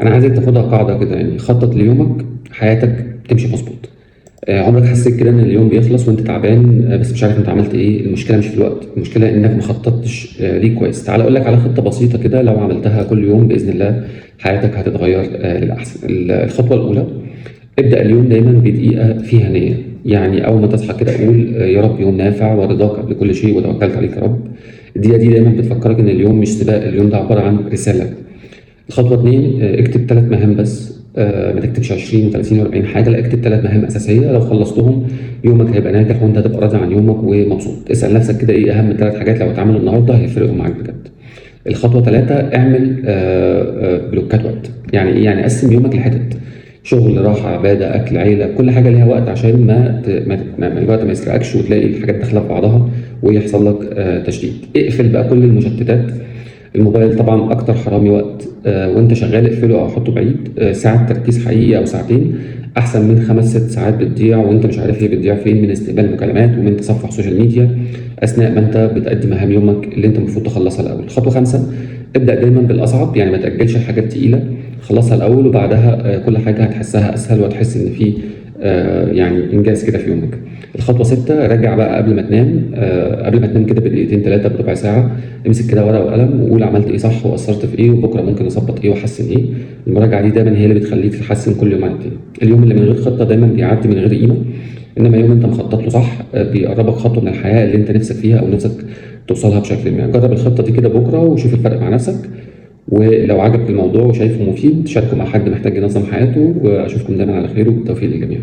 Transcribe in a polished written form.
انا عايزك تاخدها قاعده كده، يعني خطط ليومك، حياتك تمشي مظبوط. عمرك حسيت كده ان اليوم بيخلص وانت تعبان، بس مش عارف انت عملت ايه؟ المشكله مش في الوقت، المشكله انك ما خططتش ليه كويس. تعال اقول لك على خطه بسيطه كده، لو عملتها كل يوم باذن الله حياتك هتتغير للاحسن. الخطوه الاولى: ابدا اليوم دايما بدقيقه فيها نيه. يعني اول ما تصحى كده قول يا رب يوم نافع ورضاك قبل كل شيء وتوكلت عليك يا رب. الدقيقه دي دايما بتفكرك ان اليوم مش سباق، اليوم ده عباره عن رساله. الخطوة 2: اكتب 3 مهام بس. ما تكتبش 20 و30 و40 حاجة، لا اكتب 3 مهام أساسية، لو خلصتهم يومك هيبقى ناجح وأنت هتبقى راضي عن يومك ومبسوط. اسأل نفسك كده إيه أهم 3 حاجات لو اتعملوا النهاردة هيفرقوا معاك بجد. الخطوة 3: اعمل بلوكات وقت. يعني إيه؟ يعني قسم يومك لحتت: شغل، راحة، عبادة، أكل، عيلة، كل حاجة ليها وقت عشان ما الوقت ما يسرقكش وتلاقي الحاجات داخلة في بعضها ويحصل لك تشتيت. اقفل بقى كل المشتتات. الموبايل طبعا اكتر حرامي وقت، وانت شغال اقفله او حطه بعيد. ساعة تركيز حقيقي او ساعتين احسن من 5 6 ساعات بتضيع وانت مش عارف هي بتضيع فين، من استقبال مكالمات ومن تصفح سوشيال ميديا اثناء ما انت بتأدي مهام يومك اللي انت المفروض تخلصها الاول. خطوة 5: ابدأ دايما بالاصعب، يعني ما تأجلش الحاجات التقيلة، خلصها الاول وبعدها كل حاجة هتحسها اسهل وهتحس ان في يعني انجاز كده في يومك. الخطوة 6: راجع بقى قبل ما تنام. قبل ما تنام كده بدقيقتين 3 بربع ساعة امسك كده ورقة وقلم وقول عملت ايه صح وقصرت في ايه وبكرة ممكن اظبط ايه واحسن ايه. المراجعة دي دايما هي اللي بتخليك تتحسن كل يوم عن التاني. اليوم اللي من غير خطة دايما بيعدي من غير قيمة، انما يوم انت مخطط له صح بيقربك خطوة من الحياة اللي انت نفسك فيها او نفسك توصلها بشكل ما. جرب الخطة دي كده بكرة وشوف الفرق مع نفسك، ولو عجبك الموضوع وشايفه مفيد شاركه مع حد محتاج ينظم حياته، واشوفكم دايما على خير وبالتوفيق للجميع.